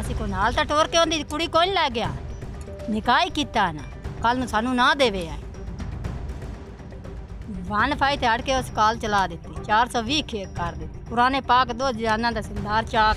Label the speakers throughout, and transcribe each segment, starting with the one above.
Speaker 1: ਅਸੀਂ ਕੋਈ ਨਾਲ ਤਾਂ ਟੋਰ ਕੇ ਉਹਦੀ ਕੁੜੀ ਕੋਈ ਲੈ ਗਿਆ, ਨਿਕਾਹ ਹੀ ਕੀਤਾ ਨਾ, ਕੱਲ ਨੂੰ ਸਾਨੂੰ ਨਾ ਦੇਵੇ ਆਏ ਵਨ ਫਾਈ ਤੇ ਅੜ ਕੇ ਉਸ ਕਾਲ ਚਲਾ ਦਿੱਤੀ, 420 ਖੇਕ ਕਰ ਦਿੱਤੀ। ਪੁਰਾਣੇ ਪਾਕ ਦੋ ਜਾਨਾਂ ਦਾ ਸਿੰਦਾਰ ਚਾਕ।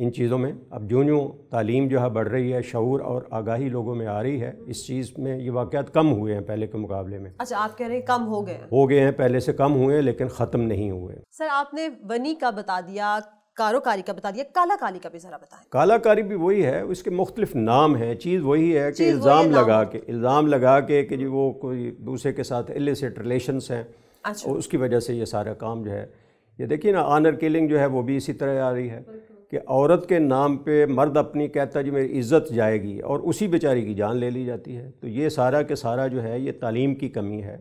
Speaker 2: ان چیزوں میں. اب جو تعلیم جو ہے بڑھ رہی ہے، شعور اور آگاہی لوگوں میں آ رہی ہے، اس چیز میں یہ واقعات کم ہوئے ہیں پہلے کے مقابلے میں.
Speaker 3: اچھا، آپ کہہ رہے ہیں کم ہو گئے ہیں؟
Speaker 2: پہلے سے کم ہوئے ہیں لیکن ختم نہیں ہوئے.
Speaker 3: سر آپ نے ونی کا بتا دیا، کاروکاری کا بتا دیا، کالا کاری کا بھی ذرا بتائیں.
Speaker 2: کالا کاری بھی وہی ہے، اس کے مختلف نام ہیں. چیز وہی ہے کہ الزام لگا کے کہ جی وہ کوئی دوسرے کے ساتھ illicit ریلیشنس ہیں، اور اس کی وجہ سے یہ سارا کام جو ہے. یہ دیکھیے نا، آنر کلنگ جو ہے وہ بھی اسی طرح آ رہی ہے کہ عورت کے نام پہ مرد اپنی کہتا جی میری عزت جائے گی، اور اسی بیچاری کی جان لے لی جاتی ہے. تو یہ سارا کے سارا جو ہے یہ تعلیم کی کمی ہے،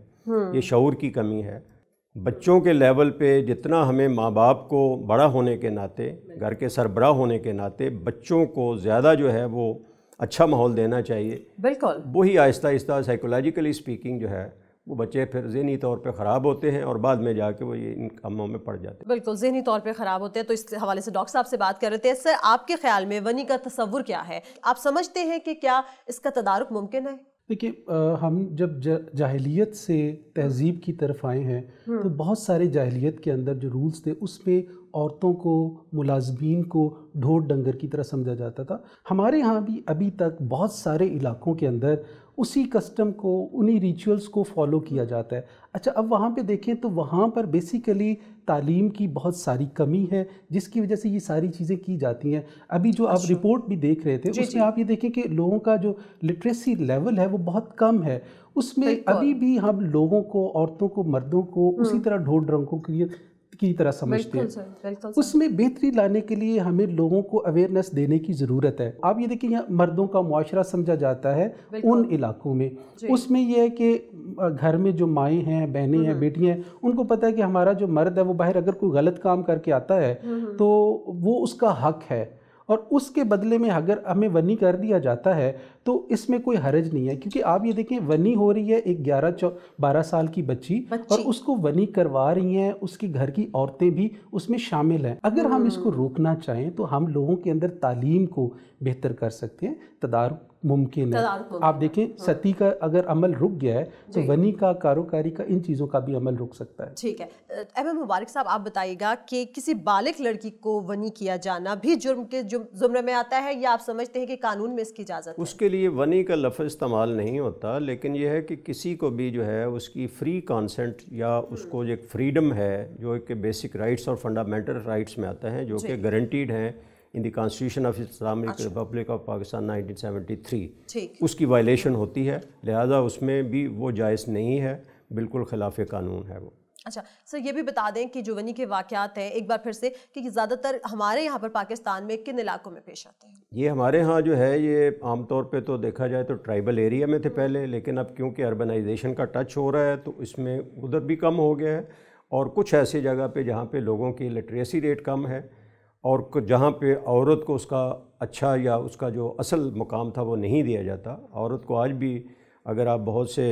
Speaker 2: یہ شعور کی کمی ہے. بچوں کے لیول پہ جتنا ہمیں ماں باپ کو بڑا ہونے کے ناطے، گھر کے سربراہ ہونے کے ناطے بچوں کو زیادہ جو ہے وہ اچھا ماحول دینا چاہیے،
Speaker 3: بالکل
Speaker 2: وہی آہستہ آہستہ سائیکولوجیکلی اسپیکنگ جو ہے وہ بچے پھر ذہنی طور پہ خراب ہوتے ہیں، اور بعد میں جا کے وہ یہ ان کاموں میں پڑ جاتے ہیں.
Speaker 3: بالکل ذہنی طور پہ خراب ہوتے ہیں. تو اس حوالے سے ڈاکٹر صاحب سے بات کر رہے تھے. سر آپ کے خیال میں ونی کا تصور کیا ہے؟ آپ سمجھتے ہیں کہ کیا اس کا تدارک ممکن ہے؟
Speaker 4: دیکھیے، ہم جب جاہلیت سے تہذیب کی طرف آئے ہیں تو بہت سارے جاہلیت کے اندر جو رولز تھے اس میں عورتوں کو، ملازمین کو ڈھور ڈنگر کی طرح سمجھا جاتا تھا. ہمارے ہاں بھی ابھی تک بہت سارے علاقوں کے اندر اسی کسٹم کو، انہی ریچولز کو فالو کیا جاتا ہے. اچھا، اب وہاں پہ دیکھیں تو وہاں پر بیسیکلی تعلیم کی بہت ساری کمی ہے، جس کی وجہ سے یہ ساری چیزیں کی جاتی ہیں. ابھی جو آپ رپورٹ بھی دیکھ رہے تھے اس میں آپ یہ دیکھیں کہ لوگوں کا جو لٹریسی لیول ہے وہ بہت کم ہے. اس میں ابھی بھی ہم لوگوں کو، عورتوں کو، مردوں کو اسی طرح ڈھور ڈرنکوں کی طرح سمجھتے ہیں. اس میں بہتری لانے کے لیے ہمیں لوگوں کو اویئرنیس دینے کی ضرورت ہے. آپ یہ دیکھیں یہاں مردوں کا معاشرہ سمجھا جاتا ہے ان علاقوں میں. اس میں یہ ہے کہ گھر میں جو مائیں ہیں، بہنیں ہیں، بیٹیاں ہیں، ان کو پتہ ہے کہ ہمارا جو مرد ہے وہ باہر اگر کوئی غلط کام کر کے آتا ہے تو وہ اس کا حق ہے، اور اس کے بدلے میں اگر ہمیں ونی کر دیا جاتا ہے تو اس میں کوئی حرج نہیں ہے. کیونکہ آپ یہ دیکھیں ونی ہو رہی ہے ایک 11-12 سال کی بچی، اور اس کو ونی کروا رہی ہیں اس کی گھر کی عورتیں بھی اس میں شامل ہیں. اگر ہم اس کو روکنا چاہیں تو ہم لوگوں کے اندر تعلیم کو بہتر کر سکتے ہیں. تدارک ممکن ہے. آپ دیکھیں ستی کا اگر عمل رک گیا ہے تو ونی کا، کاروکاری کا، ان چیزوں کا بھی عمل رک سکتا ہے.
Speaker 3: ٹھیک ہے. احمد مبارک صاحب، آپ بتائیے گا کہ کسی بالغ لڑکی کو ونی کیا جانا بھی جرم کے زمرے میں آتا ہے، یا آپ سمجھتے ہیں کہ قانون میں اس کی اجازت ہے؟
Speaker 2: اس کے لیے ونی کا لفظ استعمال نہیں ہوتا، لیکن یہ ہے کہ کسی کو بھی جو ہے اس کی فری کانسنٹ یا اس کو ایک فریڈم ہے جو کہ بیسک رائٹس اور فنڈامنٹل رائٹس میں آتا ہے، جو کہ گارنٹیڈ ہیں in the constitution of Islamic Republic of Pakistan 1973. اس کی وائلیشن ہوتی ہے، لہذا اس میں بھی وہ جائز نہیں ہے، بالکل خلاف قانون ہے وہ.
Speaker 3: اچھا سر، یہ بھی بتا دیں کہ جو ونی کے واقعات ہیں ایک بار پھر سے کہ زیادہ تر ہمارے یہاں پر پاکستان میں کن علاقوں میں پیش آتے ہیں؟
Speaker 2: یہ ہمارے ہاں جو ہے یہ عام طور پہ تو دیکھا جائے تو ٹرائبل ایریا میں تھے پہلے، لیکن اب کیونکہ اربنائزیشن کا ٹچ ہو رہا ہے تو اس میں ادھر بھی کم ہو گیا ہے، اور کچھ ایسی جگہ پہ جہاں پہ لوگوں کی لٹریسی ریٹ کم ہے، اور جہاں پہ عورت کو اس کا اچھا یا اس کا جو اصل مقام تھا وہ نہیں دیا جاتا. عورت کو آج بھی اگر آپ بہت سے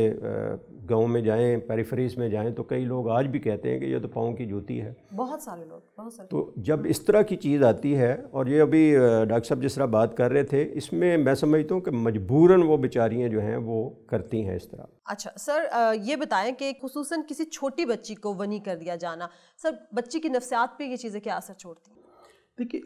Speaker 2: گاؤں میں جائیں، پیریفریز میں جائیں، تو کئی لوگ آج بھی کہتے ہیں کہ یہ تو پاؤں کی جوتی ہے.
Speaker 3: بہت سارے لوگ.
Speaker 2: تو جب اس طرح کی چیز آتی ہے، اور یہ ابھی ڈاکٹر صاحب جس طرح بات کر رہے تھے، اس میں میں سمجھتا ہوں کہ مجبوراً وہ بیچاریاں جو ہیں وہ کرتی ہیں اس طرح.
Speaker 3: اچھا سر، یہ بتائیں کہ خصوصاً کسی چھوٹی بچی کو ونی کر دیا جانا، سر بچی کی نفسیات پہ یہ چیزیں کیا اثر چھوڑتی ہیں؟
Speaker 4: دیکھیے،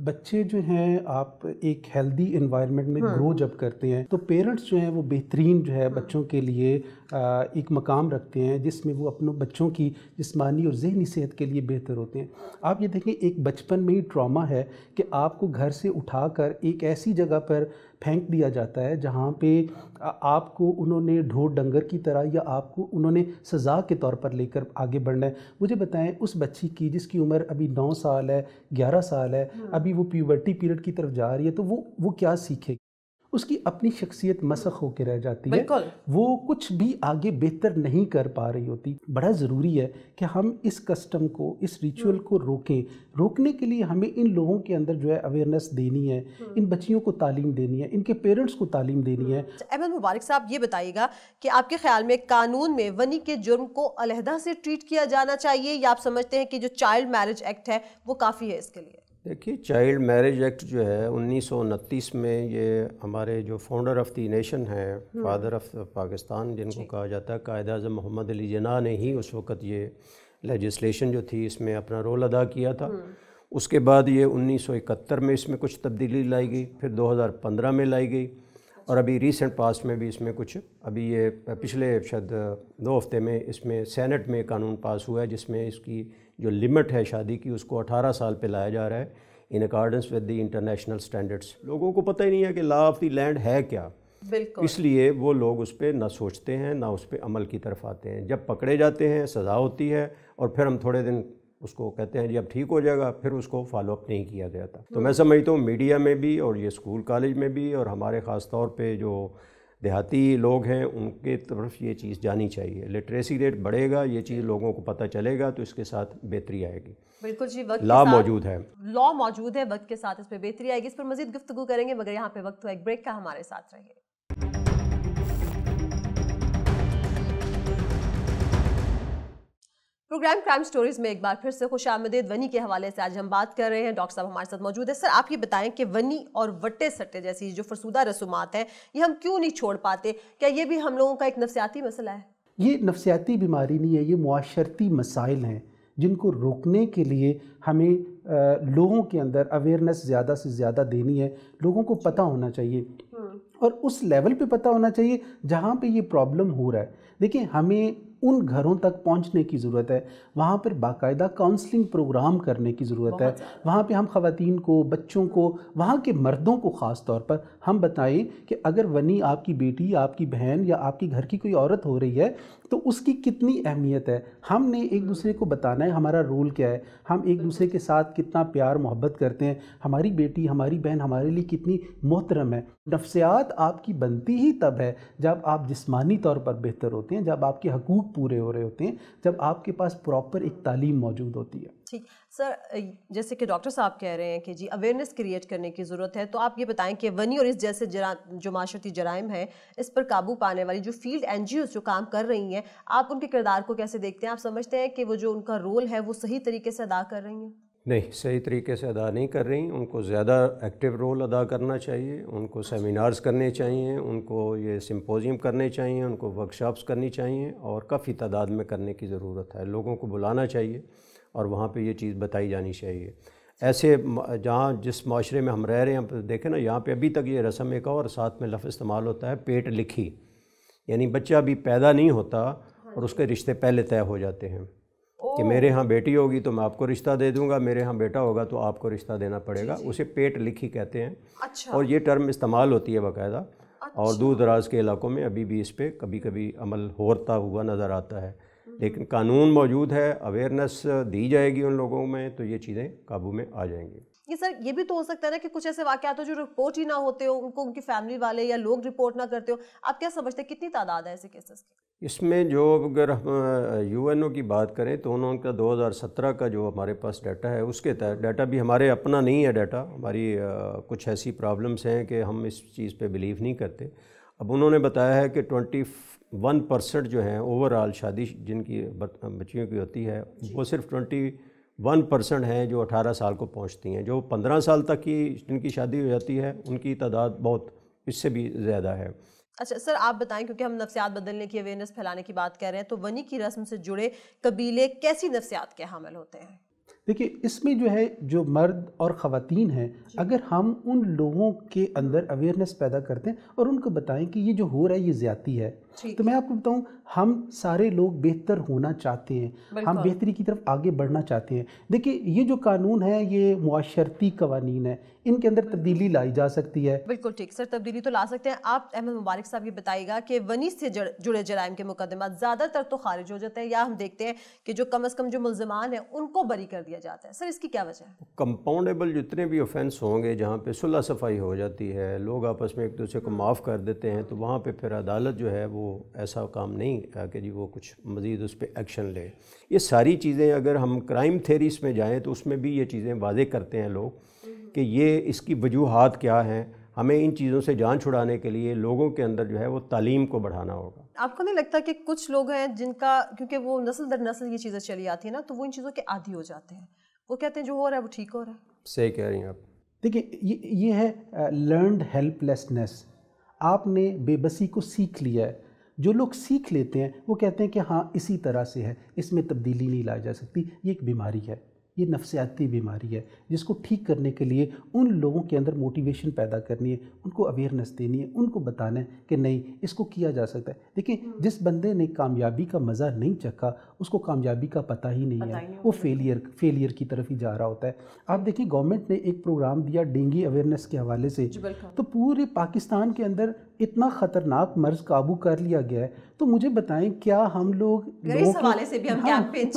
Speaker 4: بچے جو ہیں آپ ایک ہیلدی انوائرمنٹ میں گرو جب کرتے ہیں تو پیرنٹس جو ہیں وہ بہترین جو ہے بچوں کے لیے ایک مقام رکھتے ہیں جس میں وہ اپنے بچوں کی جسمانی اور ذہنی صحت کے لیے بہتر ہوتے ہیں. آپ یہ دیکھیں ایک بچپن میں ہی ٹراما ہے کہ آپ کو گھر سے اٹھا کر ایک ایسی جگہ پر پھینک دیا جاتا ہے جہاں پہ آپ کو انہوں نے ڈھور ڈنگر کی طرح یا آپ کو انہوں نے سزا کے طور پر لے کر آگے بڑھنا ہے. مجھے بتائیں اس بچی کی جس کی عمر ابھی 9 سال ہے، 11 سال ہے، ابھی وہ پیوبرٹی پیریڈ کی طرف جا رہی ہے، تو وہ کیا سیکھے گی؟ اس کی اپنی شخصیت مسخ ہو کے رہ جاتی ہے، وہ کچھ بھی آگے بہتر نہیں کر پا رہی ہوتی. بڑا ضروری ہے کہ ہم اس کسٹم کو، اس ریچول کو روکیں. روکنے کے لیے ہمیں ان لوگوں کے اندر جو ہے اویئرنیس دینی ہے، ان بچیوں کو تعلیم دینی ہے، ان کے پیرنٹس کو تعلیم دینی ہے.
Speaker 3: احمد مبارک صاحب، یہ بتائیے گا کہ آپ کے خیال میں قانون میں ونی کے جرم کو علیحدہ سے ٹریٹ کیا جانا چاہیے، یا آپ سمجھتے ہیں کہ جو چائلڈ میرج ایکٹ ہے وہ کافی ہے اس کے لیے؟
Speaker 2: دیکھیے، چائلڈ میرج ایکٹ جو ہے 1929 میں، یہ ہمارے جو فاؤنڈر آف دی نیشن ہیں، فادر آف پاکستان جن کو کہا جاتا ہے، قائد اعظم محمد علی جناح نے ہی اس وقت یہ لیجسلیشن جو تھی اس میں اپنا رول ادا کیا تھا. اس کے بعد یہ 1971 میں اس میں کچھ تبدیلی لائی گئی، پھر 2015 میں لائی گئی، اور ابھی ریسنٹ پاس میں بھی اس میں کچھ، ابھی یہ پچھلے شاید 2 ہفتے میں اس میں سینٹ میں قانون پاس ہوا ہے جس میں اس کی جو لمٹ ہے شادی کی اس کو 18 سال پہ لایا جا رہا ہے in accordance with the international standards. لوگوں کو پتہ ہی نہیں ہے کہ لا آف دی لینڈ ہے کیا، اس لیے وہ لوگ اس پہ نہ سوچتے ہیں نہ اس پہ عمل کی طرف آتے ہیں۔ جب پکڑے جاتے ہیں سزا ہوتی ہے اور پھر ہم تھوڑے دن اس کو کہتے ہیں جی اب ٹھیک ہو جائے گا، پھر اس کو فالو اپ نہیں کیا جاتا۔ تو میں سمجھتا ہوں میڈیا میں بھی اور یہ اسکول کالج میں بھی اور ہمارے خاص طور پہ جو دیہاتی لوگ ہیں ان کے طرف یہ چیز جانی چاہیے۔ لٹریسی ریٹ بڑھے گا، یہ چیز لوگوں کو پتہ چلے گا تو اس کے ساتھ بہتری آئے گی۔
Speaker 3: بالکل جی، وقت
Speaker 2: لا موجود ہے،
Speaker 3: لا موجود ہے، وقت کے ساتھ اس پہ بہتری آئے گی۔ اس پر مزید گفتگو کریں گے، مگر یہاں پہ وقت ہوا ایک بریک کا، ہمارے ساتھ رہیے۔ پروگرام کرائم سٹوریز میں ایک بار پھر سے خوش آمدید۔ ونی کے حوالے سے آج ہم بات کر رہے ہیں، ڈاکٹر صاحب ہمارے ساتھ موجود ہیں۔ سر آپ یہ بتائیں کہ ونی اور وٹے سٹے جیسی جو فرسودہ رسومات ہیں یہ ہم کیوں نہیں چھوڑ پاتے؟ کیا یہ بھی ہم لوگوں کا ایک نفسیاتی مسئلہ ہے؟
Speaker 4: یہ نفسیاتی بیماری نہیں ہے، یہ معاشرتی مسائل ہیں جن کو روکنے کے لیے ہمیں لوگوں کے اندر اویئرنیس زیادہ سے زیادہ دینی ہے۔ لوگوں کو پتہ ہونا چاہیے اور اس لیول پہ پتہ ہونا چاہیے جہاں پہ یہ پرابلم ہو رہا ہے۔ دیکھیں، ہمیں ان گھروں تک پہنچنے کی ضرورت ہے، وہاں پر باقاعدہ کاؤنسلنگ پروگرام کرنے کی ضرورت ہے۔ وہاں پہ ہم خواتین کو، بچوں کو، وہاں کے مردوں کو خاص طور پر ہم بتائیں کہ اگر ونی آپ کی بیٹی، آپ کی بہن یا آپ کی گھر کی کوئی عورت ہو رہی ہے تو اس کی کتنی اہمیت ہے۔ ہم نے ایک دوسرے کو بتانا ہے ہمارا رول کیا ہے، ہم ایک دوسرے کے ساتھ کتنا پیار محبت کرتے ہیں، ہماری بیٹی، ہماری بہن ہمارے لیے کتنی محترم ہے۔ نفسیات آپ کی بنتی ہی تب ہے جب آپ جسمانی طور پر بہتر ہوتے ہیں، جب آپ کے حقوق پورے ہو رہے ہوتے ہیں، جب آپ کے پاس پراپر ایک تعلیم موجود ہوتی ہے۔
Speaker 3: ٹھیک سر، جیسے کہ ڈاکٹر صاحب کہہ رہے ہیں کہ جی اویئرنیس کریٹ کرنے کی ضرورت ہے، تو آپ یہ بتائیں کہ ونی اور اس جیسے جو معاشرتی جرائم ہیں اس پر قابو پانے والی جو فیلڈ این جی اوز جو کام کر رہی ہیں، آپ ان کے کردار کو کیسے دیکھتے ہیں؟ آپ سمجھتے ہیں کہ وہ جو ان کا رول ہے وہ صحیح طریقے سے ادا کر رہی ہیں؟
Speaker 2: نہیں، صحیح طریقے سے ادا نہیں کر رہی۔ ان کو زیادہ ایکٹیو رول ادا کرنا چاہیے، ان کو سیمینارز کرنے چاہیے، ان کو یہ سمپوزیم کرنے چاہیے، ان کو ورکشاپس کرنی چاہیے اور کافی تعداد میں کرنے کی ضرورت ہے۔ لوگوں کو بلانا چاہیے اور وہاں پہ یہ چیز بتائی جانی چاہیے۔ ایسے جہاں جس معاشرے میں ہم رہ رہے ہیں، دیکھیں نا، یہاں پہ ابھی تک یہ رسم ایک اور ساتھ میں لفظ استعمال ہوتا ہے، پیٹ لکھی، یعنی بچہ ابھی پیدا نہیں ہوتا اور اس کے رشتے پہلے طے ہو جاتے ہیں کہ میرے ہاں بیٹی ہوگی تو میں آپ کو رشتہ دے دوں گا، میرے ہاں بیٹا ہوگا تو آپ کو رشتہ دینا پڑے گا۔ اسے پیٹ لکھی کہتے ہیں اور یہ ٹرم استعمال ہوتی ہے باقاعدہ، اور دور دراز کے علاقوں میں ابھی بھی اس پہ کبھی کبھی عمل ہوتا ہوا نظر آتا ہے، لیکن قانون موجود ہے، اویئرنیس دی جائے گی ان لوگوں میں تو یہ چیزیں قابو میں آ جائیں گی۔
Speaker 3: یہ سر یہ بھی تو ہو سکتا ہے نا کہ کچھ ایسے واقعات ہو جو رپورٹ ہی نہ ہوتے ہو، ان کو ان کی فیملی والے یا لوگ رپورٹ نہ کرتے ہو۔ آپ کیا سمجھتے ہیں کتنی تعداد ہے ایسے کیسز کی؟
Speaker 2: اس میں جو اگر ہم یو این او کی بات کریں تو انہوں کا 2017 کا جو ہمارے پاس ڈیٹا ہے، اس کے تحت ڈیٹا بھی ہمارے اپنا نہیں ہے ڈیٹا، ہماری کچھ ایسی پرابلمس ہیں کہ ہم اس چیز پہ بلیو نہیں کرتے۔ اب انہوں نے بتایا ہے کہ 21% جو ہیں اوور آل شادی جن کی بچیوں کی ہوتی ہے، وہ صرف 21% ہیں جو 18 سال کو پہنچتی ہیں۔ جو 15 سال تک کی جن کی شادی ہو جاتی ہے ان کی تعداد بہت اس سے بھی زیادہ ہے۔
Speaker 3: اچھا سر، آپ بتائیں، کیونکہ ہم نفسیات بدلنے کی اویئرنیس پھیلانے کی بات کر رہے ہیں، تو ونی کی رسم سے جڑے قبیلے کیسی نفسیات کے حامل ہوتے ہیں؟
Speaker 4: دیکھیے، اس میں جو ہے جو مرد اور خواتین ہیں، اگر ہم ان لوگوں کے اندر اویئرنیس پیدا کرتے ہیں اور ان کو بتائیں کہ یہ جو ہو رہا ہے یہ زیادتی ہے، تو میں آپ کو بتاؤں، ہم سارے لوگ بہتر ہونا چاہتے ہیں، ہم بہتری کی طرف آگے بڑھنا چاہتے ہیں۔ دیکھیے، یہ جو قانون ہے یہ معاشرتی قوانین ہے، ان کے اندر تبدیلی لائی جا سکتی ہے۔
Speaker 3: بالکل ٹھیک سر، تبدیلی تو لا سکتے ہیں۔ آپ احمد مبارک صاحب یہ بتائیے گا کہ ونی سے جڑے جرائم کے مقدمات زیادہ تر تو خارج ہو جاتے ہیں، یا ہم دیکھتے ہیں کہ جو کم از کم جو ملزمان ہیں ان کو بری کر دیا جاتا ہے، سر اس کی کیا وجہ ہے؟
Speaker 2: کمپاؤنڈیبل جتنے بھی اوفینس ہوں گے جہاں پہ صلح صفائی ہو جاتی ہے، لوگ آپس میں ایک دوسرے کو معاف کر دیتے ہیں، تو وہاں پہ پھر عدالت جو ہے وہ ایسا کام نہیں کہ جی وہ کچھ مزید اس پہ ایکشن لے۔ یہ ساری چیزیں اگر ہم کرائم تھیریز میں جائیں تو اس میں بھی یہ چیزیں واضح کرتے ہیں لوگ کہ یہ اس کی وجوہات کیا ہیں۔ ہمیں ان چیزوں سے جان چھڑانے کے لیے لوگوں کے اندر جو ہے وہ تعلیم کو بڑھانا ہوگا۔
Speaker 3: آپ کو نہیں لگتا کہ کچھ لوگ ہیں جن کا، کیونکہ وہ نسل در نسل یہ چیزیں چلی آتی ہیں نا، تو وہ ان چیزوں کے عادی ہو جاتے ہیں، وہ کہتے ہیں جو ہو رہا ہے وہ ٹھیک ہو رہا ہے؟
Speaker 2: صحیح کہہ رہی ہیں آپ۔
Speaker 4: دیکھیں، یہ ہے لرنڈ ہیلپ لیسنس، آپ نے بے بسی کو سیکھ لیا ہے۔ جو لوگ سیکھ لیتے ہیں وہ کہتے ہیں کہ ہاں اسی طرح سے ہے، اس میں تبدیلی نہیں لائی جا سکتی، یہ ایک بیماری ہے۔ یہ نفسیاتی بیماری ہے جس کو ٹھیک کرنے کے لیے ان لوگوں کے اندر موٹیویشن پیدا کرنی ہے، ان کو اویئرنیس دینی ہے، ان کو بتانا ہے کہ نہیں اس کو کیا جا سکتا ہے۔ دیکھیں جس بندے نے کامیابی کا مزہ نہیں چکھا اس کو کامیابی کا پتہ ہی نہیں ہے، وہ فیلئر کی طرف ہی جا رہا ہوتا ہے۔ آپ دیکھیں گورنمنٹ نے ایک پروگرام دیا ڈینگی اویئرنیس کے حوالے سے، تو پورے پاکستان کے اندر اتنا خطرناک مرض قابو کر لیا گیا ہے، تو مجھے بتائیں کیا ہم لوگ
Speaker 3: اس حوالے سے بھی ہم کیمپین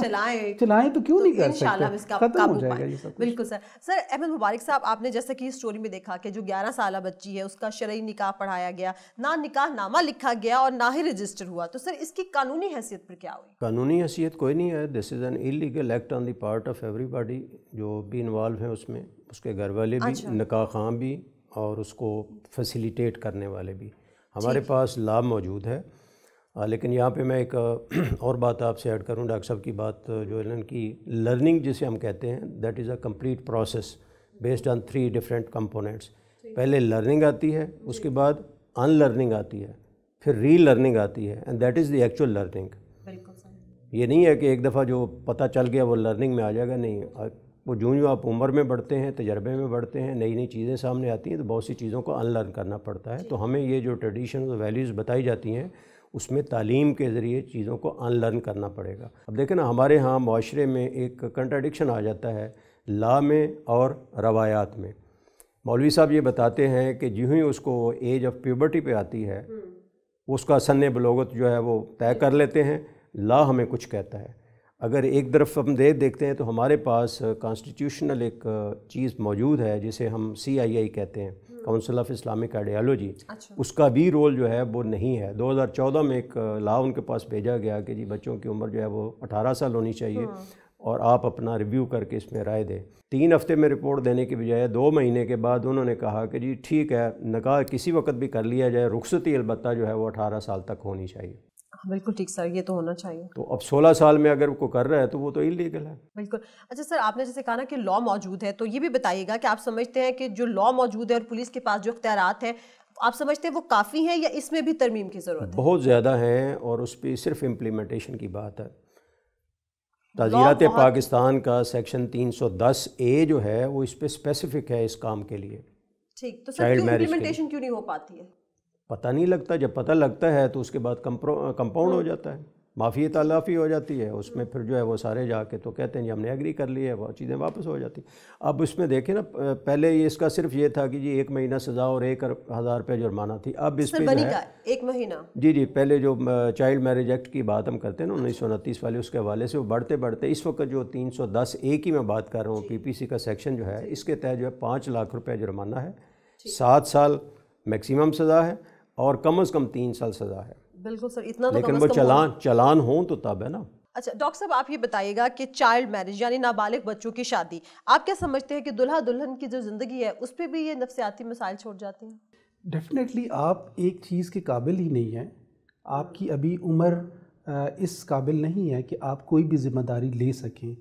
Speaker 4: چلائیں تو کیوں نہیں کر سکتے؟
Speaker 3: ختم ہو جائے گا یہ سب۔ بالکل سر احمد مبارک صاحب، آپ نے جیسا کہ اسٹوری میں دیکھا کہ جو 11 سالہ بچی ہے اس کا شرعی نکاح پڑھایا گیا، نہ نکاح نامہ لکھا گیا اور نہ ہی رجسٹر ہوا، تو سر اس کی قانونی حیثیت پر کیا ہوئی؟
Speaker 2: قانونی حیثیت کوئی نہیں ہے، this is an illegal act on the part of everybody جو بھی انوالو ہیں اس میں، اس کے گھر والے بھی، نکاح خواں بھی اور اس کو فیسیلیٹیٹ کرنے والے بھی۔ ہمارے پاس لا موجود ہے، لیکن یہاں پہ میں ایک اور بات آپ سے ایڈ کروں، ڈاکٹر صاحب کی بات جو ہے کی لرننگ جسے ہم کہتے ہیں، that is a complete process based on 3 different components. پہلے لرننگ آتی ہے، اس کے بعد ان لرننگ آتی ہے، پھر ری لرننگ آتی ہے، and that is the actual learning. یہ نہیں ہے کہ ایک دفعہ جو پتہ چل گیا وہ لرننگ میں آ جائے گا، نہیں، وہ جو آپ عمر میں بڑھتے ہیں، تجربے میں بڑھتے ہیں، نئی نئی چیزیں سامنے آتی ہیں تو بہت سی چیزوں کو ان لرن کرنا پڑتا ہے۔ تو ہمیں یہ جو ٹریڈیشنز اور ویلیوز بتائی جاتی ہیں اس میں تعلیم کے ذریعے چیزوں کو ان لرن کرنا پڑے گا۔ اب دیکھیں نا، ہمارے ہاں معاشرے میں ایک کنٹراڈکشن آ جاتا ہے لا میں اور روایات میں۔ مولوی صاحب یہ بتاتے ہیں کہ جو ہی اس کو ایج آف پیوبرٹی پہ آتی ہے اس کا سن بلوغت جو ہے وہ طے کر لیتے ہیں، لا ہمیں کچھ کہتا ہے۔ اگر ایک طرف ہم دیکھتے ہیں تو ہمارے پاس کانسٹیٹیوشنل ایک چیز موجود ہے جسے ہم CII کہتے ہیں، کونسل آف اسلامک آئیڈیالوجی، اس کا بھی رول جو ہے وہ نہیں ہے۔ 2014 میں ایک لا ان کے پاس بھیجا گیا کہ جی بچوں کی عمر جو ہے وہ 18 سال ہونی چاہیے اور آپ اپنا ریویو کر کے اس میں رائے دیں۔ 3 ہفتے میں رپورٹ دینے کی بجائے 2 مہینے کے بعد انہوں نے کہا کہ جی ٹھیک ہے، نکاح کسی وقت بھی کر لیا جائے، رخصتی البتہ جو ہے وہ 18 سال تک ہونی چاہیے۔
Speaker 3: بالکل ٹھیک سر، یہ تو ہونا چاہیے۔
Speaker 2: تو اب 16 سال میں اگر وہ کر رہا ہے تو وہ تو انلیگل ہے۔
Speaker 3: بالکل۔ اچھا سر، آپ نے جیسے کہا نا کہ لا موجود ہے، تو یہ بھی بتائیے گا کہ آپ سمجھتے ہیں کہ جو لا موجود ہے اور پولیس کے پاس جو اختیارات ہیں، آپ سمجھتے ہیں وہ کافی ہیں یا اس میں بھی ترمیم کی ضرورت ہے؟
Speaker 2: بہت زیادہ ہیں، اور اس پہ صرف امپلیمنٹیشن کی بات ہے۔ تعزیرات پاکستان کا سیکشن 310A جو ہے وہ اس پہ اسپیسیفک ہے اس کام کے لیے۔
Speaker 3: ٹھیک، تو سر امپلیمنٹیشن کیوں نہیں ہو پاتی ہے؟
Speaker 2: پتہ نہیں لگتا، جب پتہ لگتا ہے تو اس کے بعد کمپاؤنڈ ہو جاتا ہے، معافی تلافی ہو جاتی ہے، اس میں پھر جو ہے وہ سارے جا کے تو کہتے ہیں جی ہم نے ایگری کر لی ہے، وہ چیزیں واپس ہو جاتی ہیں۔ اب اس میں دیکھیں نا، پہلے اس کا صرف یہ تھا کہ جی 1 مہینہ سزا اور 1000 روپے جرمانہ تھی، اب اس پہ جو ہے
Speaker 3: 1 مہینہ، جی
Speaker 2: پہلے جو چائلڈ میرج ایکٹ کی بات ہم کرتے ہیں نا 1929 والے، اس کے حوالے سے وہ بڑھتے اس وقت جو 310A کی میں بات کر رہا ہوں، PPC کا سیکشن جو ہے، اس کے تحت جو ہے 5 لاکھ روپے جرمانہ ہے، 7 سال میکسیمم سزا ہے اور کم از کم 3 سال سزا ہے۔
Speaker 3: بالکل سر، اتنا تو
Speaker 2: لیکن وہ چلان ہوں تو تب ہے نا۔
Speaker 3: اچھا ڈاکٹر صاحب، آپ یہ بتائیے گا کہ چائلڈ میرج یعنی نابالغ بچوں کی شادی، آپ کیا سمجھتے ہیں کہ دلہا دلہن کی جو زندگی ہے اس پہ بھی یہ نفسیاتی مسائل چھوڑ جاتے ہیں؟
Speaker 4: ڈیفینیٹلی آپ ایک چیز کے قابل ہی نہیں ہیں، آپ کی ابھی عمر اس قابل نہیں ہے کہ آپ کوئی بھی ذمہ داری لے سکیں،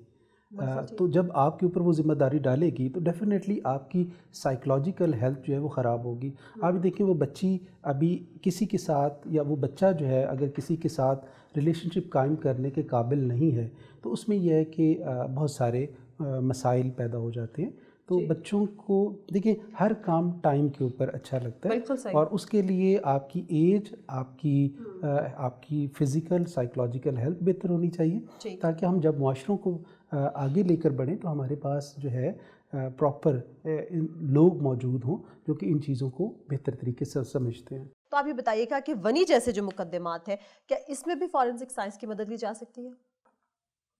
Speaker 4: تو جب آپ کے اوپر وہ ذمہ داری ڈالے گی تو ڈیفینیٹلی آپ کی سائیکلوجیکل ہیلتھ جو ہے وہ خراب ہوگی۔ آپ دیکھیں وہ بچی ابھی کسی کے ساتھ، یا وہ بچہ جو ہے اگر کسی کے ساتھ ریلیشن شپ قائم کرنے کے قابل نہیں ہے تو اس میں یہ ہے کہ بہت سارے مسائل پیدا ہو جاتے ہیں۔ تو بچوں کو دیکھیں ہر کام ٹائم کے اوپر اچھا لگتا ہے، اور اس کے لیے آپ کی ایج، آپ کی فزیکل سائیکلوجیکل ہیلتھ بہتر ہونی چاہیے، تاکہ ہم جب معاشروں کو آگے لے کر بڑھیں تو ہمارے پاس جو ہے پراپر لوگ موجود ہوں جو کہ ان چیزوں کو بہتر طریقے سے سمجھتے ہیں۔
Speaker 3: تو آپ یہ بتائیے گا کہ ونی جیسے جو مقدمات ہیں، کیا اس میں بھی فورینسک سائنس کی مدد لی جا سکتی ہے؟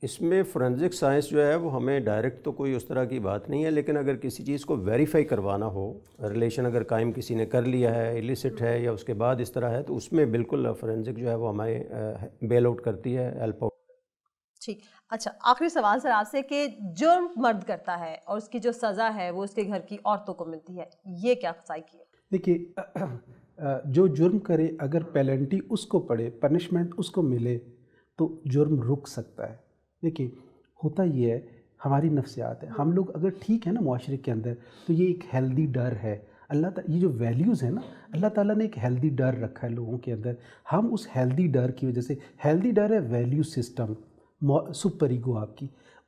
Speaker 2: اس میں فورینسک سائنس جو ہے وہ ہمیں ڈائریکٹ تو کوئی اس طرح کی بات نہیں ہے، لیکن اگر کسی چیز کو ویریفائی کروانا ہو، ریلیشن اگر قائم کسی نے کر لیا ہے، ایلیسٹ ہے یا اس کے بعد اس طرح ہے، تو اس میں بالکل فورینسک جو ہے وہ ہمیں بیل آؤٹ کرتی ہے، ہیلپ آؤٹ۔
Speaker 3: ٹھیک، اچھا آخری سوال سر آپ سے کہ جرم مرد کرتا ہے اور اس کی جو سزا ہے وہ اس کے گھر کی عورتوں کو ملتی ہے، یہ کیا سائیکی ہے؟
Speaker 4: دیکھیے جو جرم کرے اگر پینلٹی اس کو پڑے، پنشمنٹ اس کو ملے تو جرم رک سکتا ہے۔ دیکھیے ہوتا یہ ہے، ہماری نفسیات ہے، ہم لوگ اگر ٹھیک ہے نا معاشرے کے اندر تو یہ ایک ہیلدی ڈر ہے۔ اللہ تعالیٰ یہ جو ویلیوز ہیں نا، اللہ تعالیٰ نے ایک ہیلدی ڈر رکھا ہے لوگوں کے اندر، ہم اس ہیلدی ڈر کی وجہ سے، ہیلدی ڈر ہے ویلیو سسٹم، سپر ایگو آپ کی،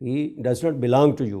Speaker 2: he does not belong to you.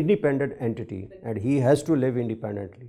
Speaker 2: independent entity and he has to live independently.